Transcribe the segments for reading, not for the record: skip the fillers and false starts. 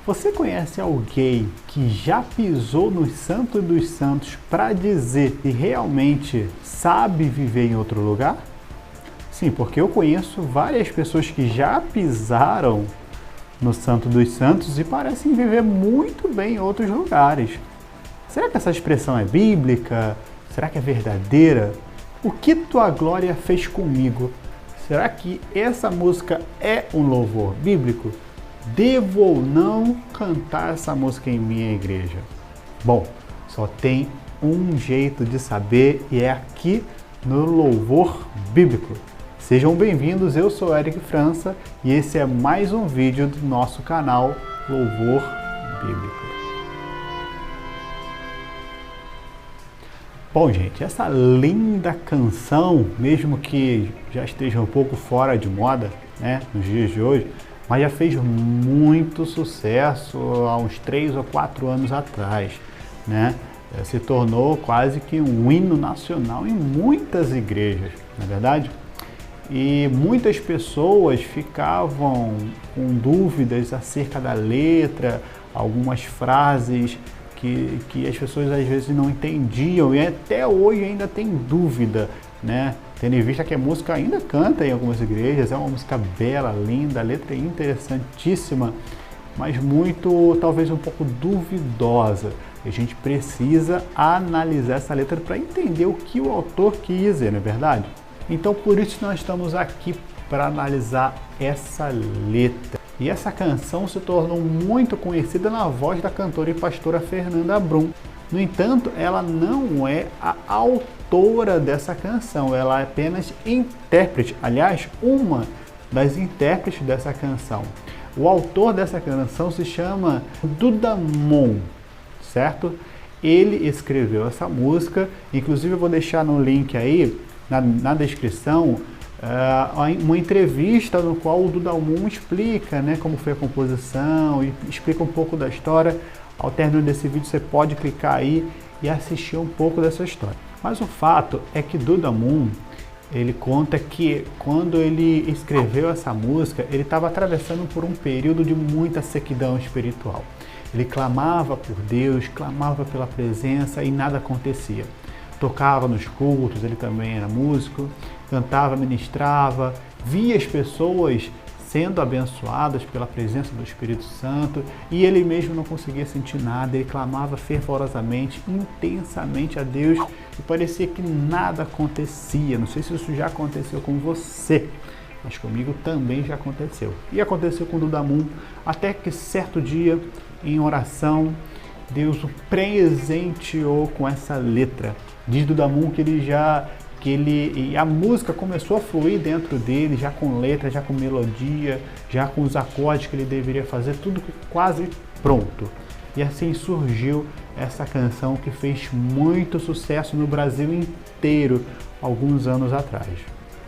Você conhece alguém que já pisou no Santo dos Santos para dizer que realmente sabe viver em outro lugar? Sim, porque eu conheço várias pessoas que já pisaram no Santo dos Santos e parecem viver muito bem em outros lugares. Será que essa expressão é bíblica? Será que é verdadeira? O que tua glória fez comigo? Será que essa música é um louvor bíblico? Devo ou não cantar essa música em minha igreja? Bom, só tem um jeito de saber e é aqui no Louvor Bíblico. Sejam bem-vindos, eu sou Eric França e esse é mais um vídeo do nosso canal Louvor Bíblico. Bom, gente, essa linda canção, mesmo que já esteja um pouco fora de moda, né, nos dias de hoje, mas já fez muito sucesso há uns 3 ou 4 anos atrás, né? Se tornou quase que um hino nacional em muitas igrejas, não é verdade? E muitas pessoas ficavam com dúvidas acerca da letra, algumas frases que as pessoas às vezes não entendiam e até hoje ainda tem dúvida, né? Tendo em vista que a música ainda canta em algumas igrejas, é uma música bela, linda, a letra é interessantíssima, mas muito, talvez um pouco duvidosa. A gente precisa analisar essa letra para entender o que o autor quis dizer, não é verdade? Então por isso nós estamos aqui para analisar essa letra. E essa canção se tornou muito conhecida na voz da cantora e pastora Fernanda Brum. No entanto, ela não é a autora dessa canção, ela é apenas intérprete, aliás, uma das intérpretes dessa canção. O autor dessa canção se chama Dudamon, certo? Ele escreveu essa música, inclusive eu vou deixar no link aí, na descrição, uma entrevista no qual o Dudamon explica, né, como foi a composição e explica um pouco da história. Ao término desse vídeo você pode clicar aí e assistir um pouco dessa história. Mas o fato é que Dudamon, ele conta que quando ele escreveu essa música, ele estava atravessando por um período de muita sequidão espiritual. Ele clamava por Deus, clamava pela presença e nada acontecia. Tocava nos cultos, ele também era músico, cantava, ministrava, via as pessoas sendo abençoadas pela presença do Espírito Santo e ele mesmo não conseguia sentir nada, ele clamava fervorosamente, intensamente a Deus e parecia que nada acontecia. Não sei se isso já aconteceu com você, mas comigo também já aconteceu. E aconteceu com Dudamon, até que certo dia, em oração, Deus o presenteou com essa letra. Diz Dudamon que a música começou a fluir dentro dele, já com letra, já com melodia, já com os acordes que ele deveria fazer, tudo quase pronto. E assim surgiu essa canção que fez muito sucesso no Brasil inteiro, alguns anos atrás.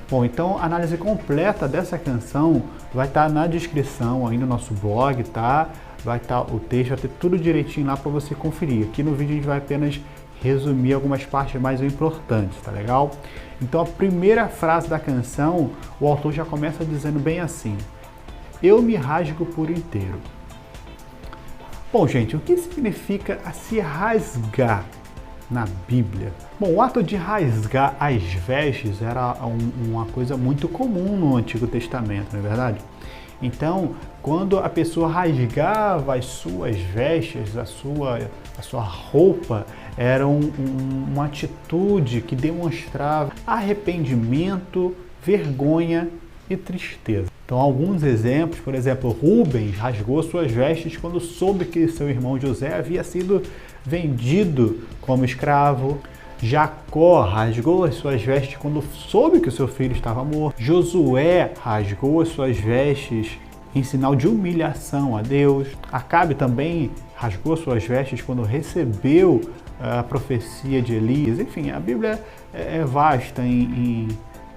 Bom, então a análise completa dessa canção vai estar na descrição aí no nosso blog, tá? Vai estar o texto, vai ter tudo direitinho lá para você conferir. Aqui no vídeo a gente vai apenas resumir algumas partes mais importantes, tá legal? Então a primeira frase da canção, o autor já começa dizendo bem assim: eu me rasgo por inteiro. Bom, gente, o que significa se rasgar na Bíblia? Bom, o ato de rasgar as vestes era uma coisa muito comum no Antigo Testamento, não é verdade? Então, quando a pessoa rasgava as suas vestes, a sua roupa, era uma atitude que demonstrava arrependimento, vergonha e tristeza. Então, alguns exemplos, por exemplo, Rubens rasgou suas vestes quando soube que seu irmão José havia sido vendido como escravo. Jacó rasgou as suas vestes quando soube que o seu filho estava morto. Josué rasgou as suas vestes em sinal de humilhação a Deus. Acabe também rasgou suas vestes quando recebeu a profecia de Elias. Enfim, a Bíblia é vasta em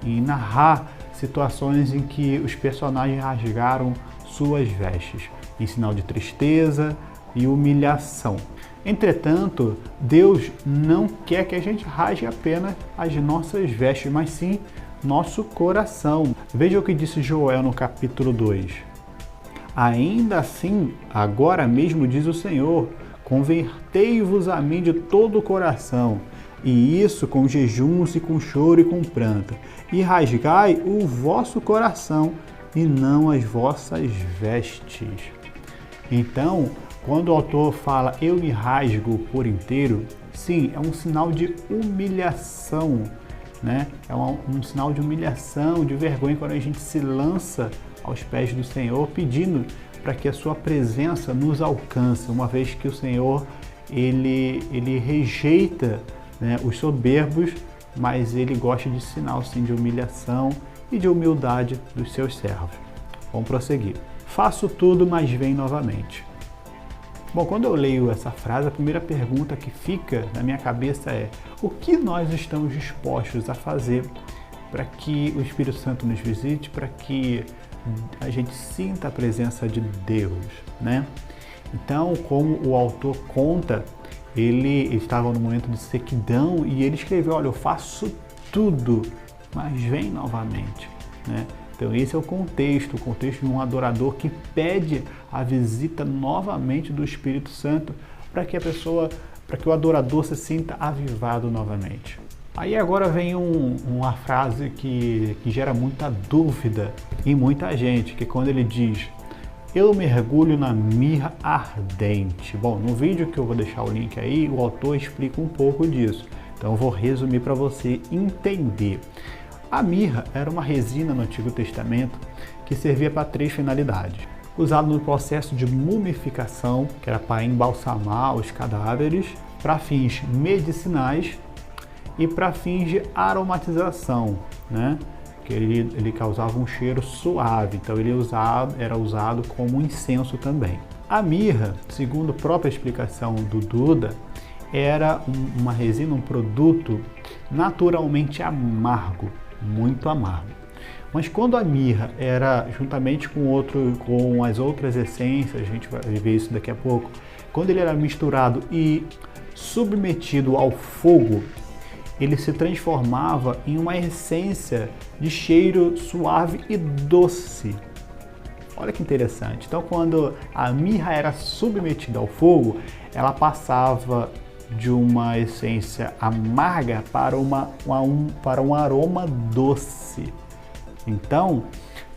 narrar situações em que os personagens rasgaram suas vestes, em sinal de tristeza e humilhação. Entretanto, Deus não quer que a gente rasgue apenas as nossas vestes, mas sim nosso coração. Veja o que disse Joel no capítulo 2. Ainda assim, agora mesmo diz o Senhor, convertei-vos a mim de todo o coração, e isso com jejuns e com choro e com pranto, e rasgai o vosso coração e não as vossas vestes. Então, quando o autor fala eu me rasgo por inteiro, sim, é um sinal de humilhação, né? É um sinal de humilhação, de vergonha quando a gente se lança aos pés do Senhor, pedindo para que a sua presença nos alcance, uma vez que o Senhor ele rejeita, né, os soberbos, mas ele gosta de sinal sim de humilhação e de humildade dos seus servos. Vamos prosseguir. Faço tudo, mas vem novamente. Bom, quando eu leio essa frase, a primeira pergunta que fica na minha cabeça é: o que nós estamos dispostos a fazer para que o Espírito Santo nos visite, para que a gente sinta a presença de Deus, né? Então, como o autor conta, ele estava num momento de sequidão e ele escreveu: olha, eu faço tudo, mas vem novamente, né? Então esse é o contexto de um adorador que pede a visita novamente do Espírito Santo para que o adorador se sinta avivado novamente. Aí agora vem uma frase que gera muita dúvida em muita gente, que é quando ele diz: eu mergulho na mirra ardente. Bom, no vídeo que eu vou deixar o link aí, o autor explica um pouco disso. Então eu vou resumir para você entender. A mirra era uma resina no Antigo Testamento que servia para 3 finalidades. Usado no processo de mumificação, que era para embalsamar os cadáveres, para fins medicinais e para fins de aromatização, né? Que ele causava um cheiro suave, então ele era usado como incenso também. A mirra, segundo a própria explicação do Duda, era uma resina, um produto naturalmente amargo, muito amargo. Mas quando a mirra era, juntamente com as outras essências, a gente vai ver isso daqui a pouco, quando ele era misturado e submetido ao fogo, ele se transformava em uma essência de cheiro suave e doce. Olha que interessante. Então, quando a mirra era submetida ao fogo, ela passava de uma essência amarga para um aroma doce. Então,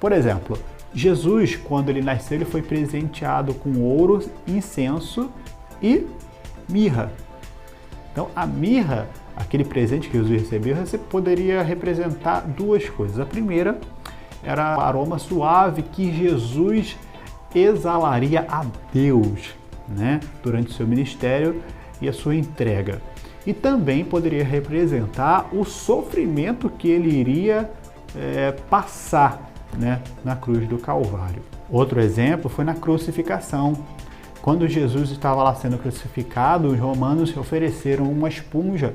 por exemplo, Jesus, quando ele nasceu, ele foi presenteado com ouro, incenso e mirra. Então, a mirra, aquele presente que Jesus recebeu, você poderia representar 2 coisas. A primeira era o aroma suave que Jesus exalaria a Deus, né, durante o seu ministério e a sua entrega. E também poderia representar o sofrimento que ele iria passar, né, na cruz do Calvário. Outro exemplo foi na crucificação. Quando Jesus estava lá sendo crucificado, os romanos ofereceram uma esponja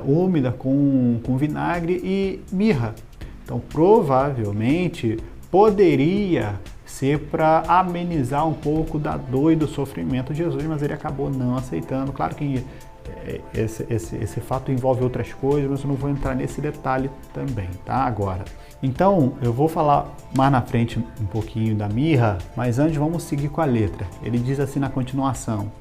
úmida com vinagre e mirra. Então, provavelmente, poderia ser para amenizar um pouco da dor e do sofrimento de Jesus, mas ele acabou não aceitando. Claro que esse fato envolve outras coisas, mas eu não vou entrar nesse detalhe também, tá? Agora. Então, eu vou falar mais na frente um pouquinho da mirra, mas antes vamos seguir com a letra. Ele diz assim na continuação: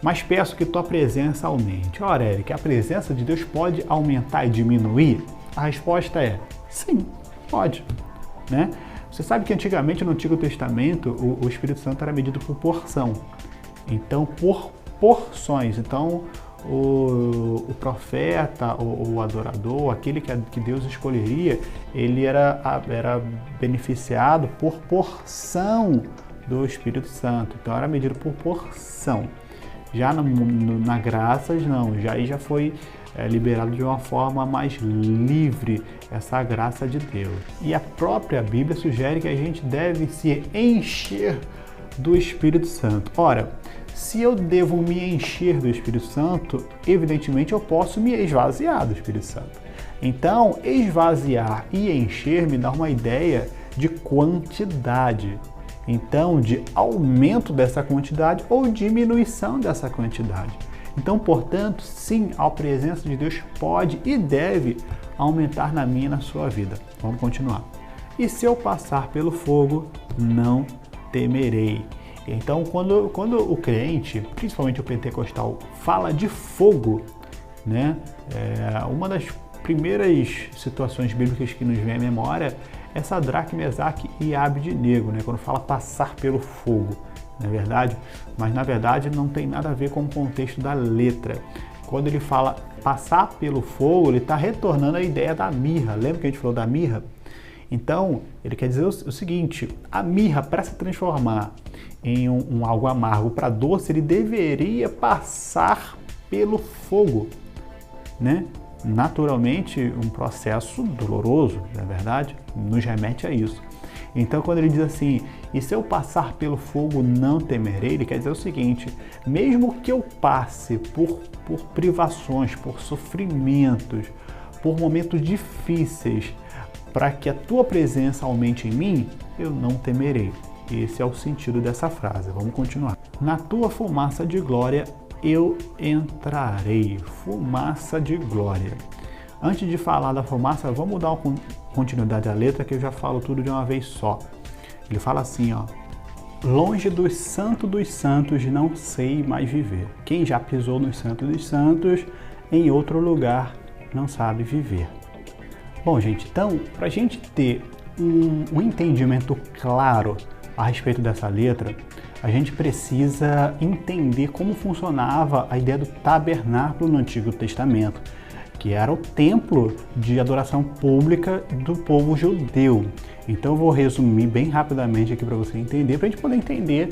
mas peço que tua presença aumente. Ora, Eric, a presença de Deus pode aumentar e diminuir? A resposta é sim, pode, né? Você sabe que antigamente no Antigo Testamento o Espírito Santo era medido por porção. Então, por porções. Então, o profeta, o adorador, aquele que Deus escolheria, ele era beneficiado por porção do Espírito Santo. Então, era medido por porção. Já na graças, não. Já foi liberado de uma forma mais livre essa graça de Deus. E a própria Bíblia sugere que a gente deve se encher do Espírito Santo. Ora, se eu devo me encher do Espírito Santo, evidentemente eu posso me esvaziar do Espírito Santo. Então, esvaziar e encher me dá uma ideia de quantidade. Então, de aumento dessa quantidade ou diminuição dessa quantidade. Então, portanto, sim, a presença de Deus pode e deve aumentar na minha e na sua vida. Vamos continuar. e se eu passar pelo fogo, não temerei. Então, quando o crente, principalmente o pentecostal, fala de fogo, né, uma das primeiras situações bíblicas que nos vem à memória é Sadraque, Mesaque e Abdenego, né, quando fala passar pelo fogo, não é verdade? Mas na verdade não tem nada a ver com o contexto da letra. Quando ele fala passar pelo fogo, ele está retornando à ideia da mirra. Lembra que a gente falou da mirra? Então, ele quer dizer o seguinte: a mirra, para se transformar em algo amargo para doce, ele deveria passar pelo fogo, né? Naturalmente, um processo doloroso, não é verdade? Nos remete a isso. Então, quando ele diz assim, e se eu passar pelo fogo, não temerei, ele quer dizer o seguinte: mesmo que eu passe por privações, por sofrimentos, por momentos difíceis, para que a tua presença aumente em mim, eu não temerei. Esse é o sentido dessa frase. Vamos continuar. Na tua fumaça de glória eu entrarei. Fumaça de glória. Antes de falar da fumaça, vamos dar uma continuidade à letra, que eu já falo tudo de uma vez só. Ele fala assim, ó: longe dos santos não sei mais viver. Quem já pisou nos santos dos santos, em outro lugar não sabe viver. Bom, gente, então, para a gente ter um entendimento claro a respeito dessa letra, a gente precisa entender como funcionava a ideia do tabernáculo no Antigo Testamento, que era o templo de adoração pública do povo judeu. Então eu vou resumir bem rapidamente aqui para você entender, para a gente poder entender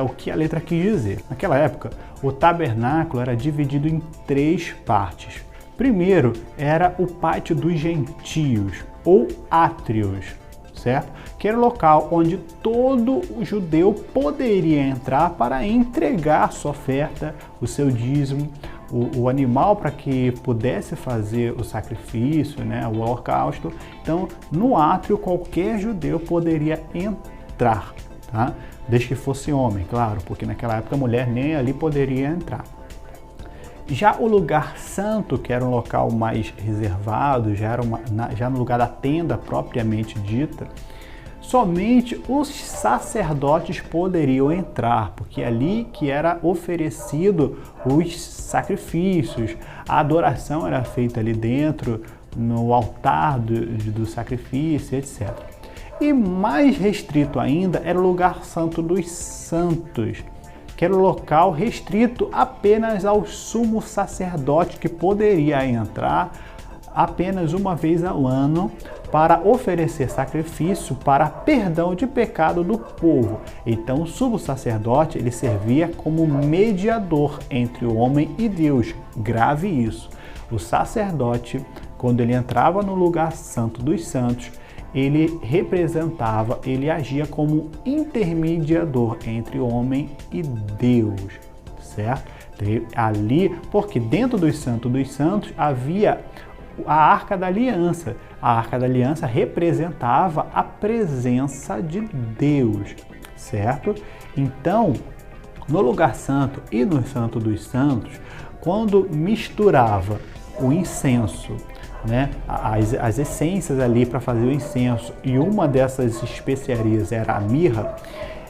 o que a letra quis dizer. Naquela época, o tabernáculo era dividido em 3 partes. Primeiro era o pátio dos gentios, ou átrios, certo? Que era o local onde todo o judeu poderia entrar para entregar sua oferta, o seu dízimo, o animal para que pudesse fazer o sacrifício, né, o holocausto. Então, no átrio, qualquer judeu poderia entrar, tá? Desde que fosse homem, claro, porque naquela época a mulher nem ali poderia entrar. Já o lugar santo, que era um local mais reservado, já no lugar da tenda propriamente dita, somente os sacerdotes poderiam entrar, porque ali que era oferecido os sacrifícios, a adoração era feita ali dentro, no altar do sacrifício, etc. E mais restrito ainda era o lugar santo dos santos, que era o local restrito apenas ao sumo sacerdote, que poderia entrar apenas uma vez ao ano para oferecer sacrifício para perdão de pecado do povo. Então o sumo sacerdote, ele servia como mediador entre o homem e Deus. Grave isso. O sacerdote, quando ele entrava no lugar santo dos santos, ele representava, ele agia como intermediador entre o homem e Deus, certo? Ali, porque dentro dos santos havia a Arca da Aliança. A Arca da Aliança representava a presença de Deus, certo? Então, no lugar santo e no Santo dos Santos, quando misturava o incenso, né, as essências ali para fazer o incenso, e uma dessas especiarias era a mirra,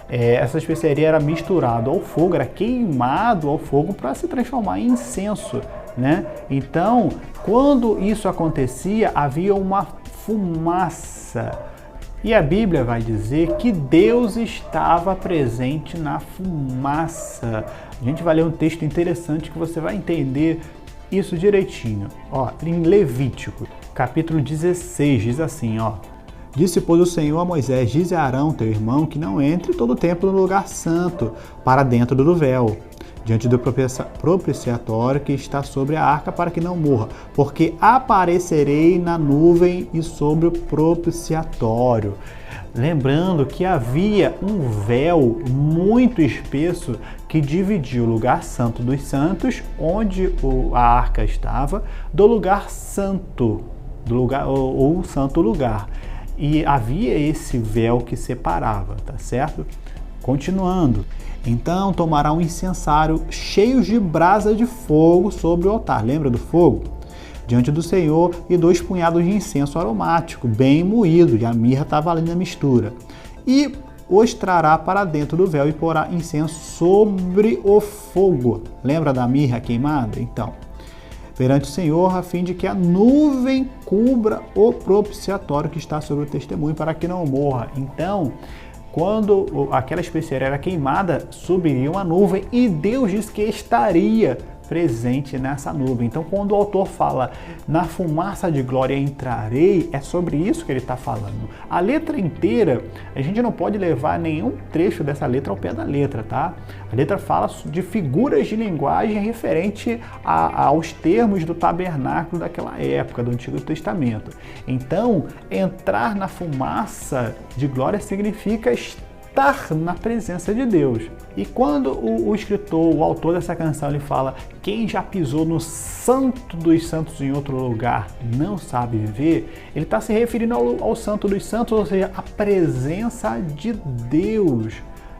essa especiaria era misturada ao fogo, era queimado ao fogo para se transformar em incenso, né? Então, quando isso acontecia, havia uma fumaça. E a Bíblia vai dizer que Deus estava presente na fumaça. A gente vai ler um texto interessante que você vai entender isso direitinho. Ó, em Levítico, capítulo 16, diz assim, ó: disse, pois, o Senhor a Moisés: dize a Arão, teu irmão, que não entre todo o templo no lugar santo, para dentro do véu, diante do propiciatório que está sobre a arca, para que não morra, porque aparecerei na nuvem e sobre o propiciatório. Lembrando que havia um véu muito espesso que dividia o lugar santo dos santos, onde a arca estava, do lugar santo, ou o santo lugar. E havia esse véu que separava, tá certo? Continuando. Então tomará um incensário cheio de brasa de fogo sobre o altar. Lembra do fogo? diante do Senhor e 2 punhados de incenso aromático, bem moído, e a mirra estava ali na mistura. E os trará para dentro do véu e porá incenso sobre o fogo. Lembra da mirra queimada? Então, perante o Senhor, a fim de que a nuvem cubra o propiciatório que está sobre o testemunho, para que não morra. Então, quando aquela especiaria era queimada, subiria uma nuvem e Deus diz que estaria presente nessa nuvem. Então, quando o autor fala na fumaça de glória entrarei, é sobre isso que ele está falando. A letra inteira, a gente não pode levar nenhum trecho dessa letra ao pé da letra, tá? A letra fala de figuras de linguagem referente aos termos do tabernáculo daquela época, do Antigo Testamento. Então, entrar na fumaça de glória significa estar na presença de Deus. E quando o escritor, o autor dessa canção, ele fala: quem já pisou no Santo dos Santos em outro lugar não sabe viver, ele está se referindo ao Santo dos Santos, ou seja, a presença de Deus.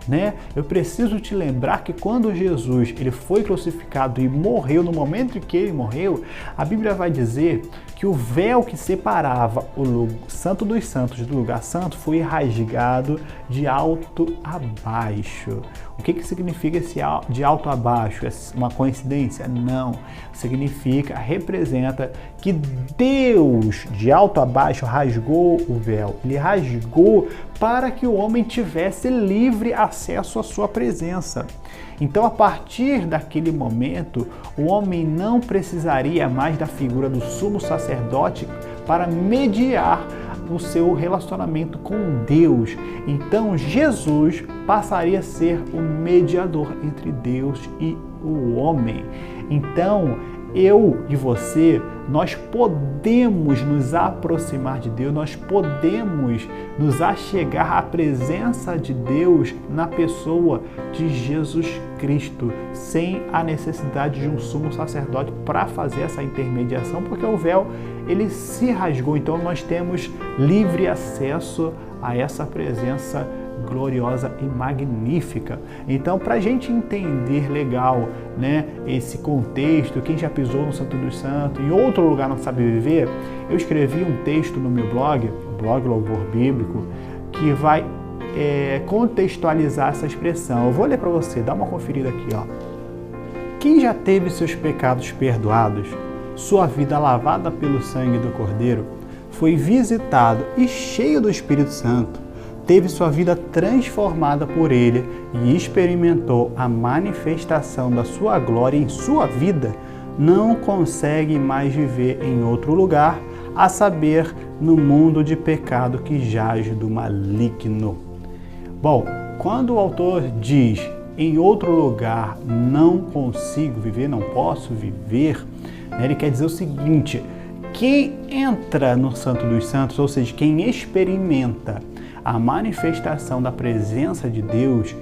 Né? Eu preciso te lembrar que quando Jesus ele foi crucificado e morreu, no momento em que ele morreu, a Bíblia vai dizer que o véu que separava o Santo dos Santos do lugar santo foi rasgado de alto a baixo. O que significa esse de alto a baixo? É uma coincidência? Não. Significa, representa que Deus, de alto a baixo, rasgou o véu. Ele rasgou para que o homem tivesse livre acesso à sua presença. Então, a partir daquele momento, o homem não precisaria mais da figura do sumo sacerdote para mediar o seu relacionamento com Deus. Então, Jesus passaria a ser o mediador entre Deus e o homem. Então, eu e você, nós podemos nos aproximar de Deus, nós podemos nos achegar à presença de Deus na pessoa de Jesus Cristo, sem a necessidade de um sumo sacerdote para fazer essa intermediação, porque o véu ele se rasgou, então nós temos livre acesso a essa presença gloriosa e magnífica. Então, para a gente entender legal, né, esse contexto, quem já pisou no Santo dos Santos, em outro lugar não sabe viver, eu escrevi um texto no meu blog, o blog Louvor Bíblico, que vai contextualizar essa expressão. Eu vou ler para você, dá uma conferida aqui, ó. Quem já teve seus pecados perdoados, sua vida lavada pelo sangue do Cordeiro, foi visitado e cheio do Espírito Santo, teve sua vida transformada por Ele e experimentou a manifestação da sua glória em sua vida, não consegue mais viver em outro lugar, a saber, no mundo de pecado que jaz do maligno. Bom, quando o autor diz em outro lugar não consigo viver, não posso viver, ele quer dizer o seguinte: quem entra no Santo dos Santos, ou seja, quem experimenta a manifestação da presença de Deus,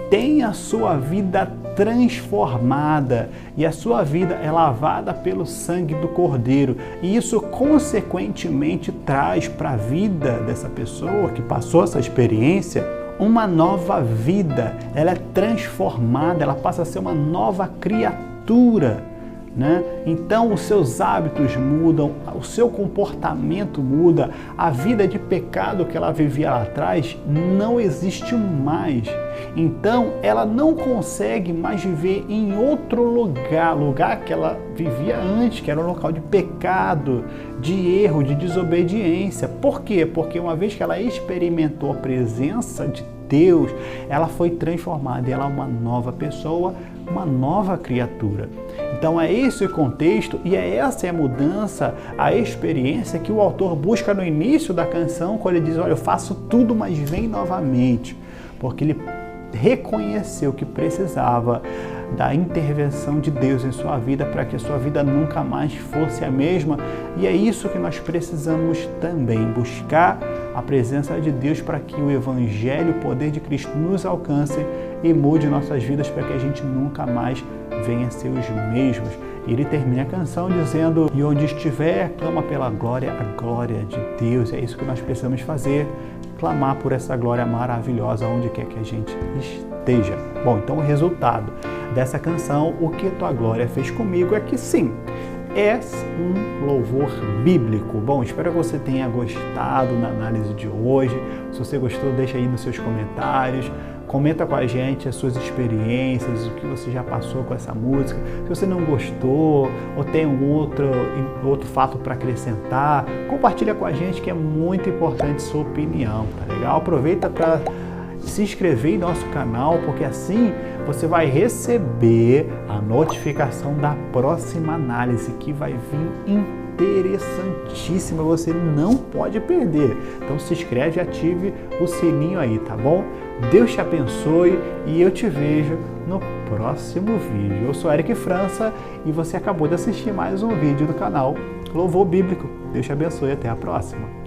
tem a sua vida transformada e a sua vida é lavada pelo sangue do Cordeiro. E isso, consequentemente, traz para a vida dessa pessoa que passou essa experiência uma nova vida. Ela é transformada, ela passa a ser uma nova criatura. Né? Então os seus hábitos mudam, o seu comportamento muda, a vida de pecado que ela vivia lá atrás não existe mais. Então ela não consegue mais viver em outro lugar que ela vivia antes, que era um local de pecado, de erro, de desobediência. Por quê? Porque uma vez que ela experimentou a presença de Deus, ela foi transformada e ela é uma nova pessoa, uma nova criatura. Então é esse o contexto e essa é a mudança, a experiência que o autor busca no início da canção, quando ele diz: olha, eu faço tudo, mas vem novamente. Porque ele reconheceu que precisava da intervenção de Deus em sua vida para que a sua vida nunca mais fosse a mesma. E é isso que nós precisamos também, buscar a presença de Deus para que o Evangelho, o poder de Cristo nos alcance e mude nossas vidas para que a gente nunca mais venha a ser os mesmos. E ele termina a canção dizendo: e onde estiver, clama pela glória, a glória de Deus. É isso que nós precisamos fazer, clamar por essa glória maravilhosa onde quer que a gente esteja. Bom, então o resultado dessa canção, O Que Tua Glória Fez Comigo, é que sim, é um louvor bíblico. Bom, espero que você tenha gostado na análise de hoje. Se você gostou, deixa aí nos seus comentários. Comenta com a gente as suas experiências, o que você já passou com essa música. Se você não gostou ou tem outro fato para acrescentar, compartilha com a gente, que é muito importante sua opinião, tá legal? Aproveita para se inscrever em nosso canal, porque assim você vai receber a notificação da próxima análise, que vai vir interessantíssima, você não pode perder. Então se inscreve e ative o sininho aí, tá bom? Deus te abençoe e eu te vejo no próximo vídeo. Eu sou Eric França e você acabou de assistir mais um vídeo do canal Louvor Bíblico. Deus te abençoe e até a próxima.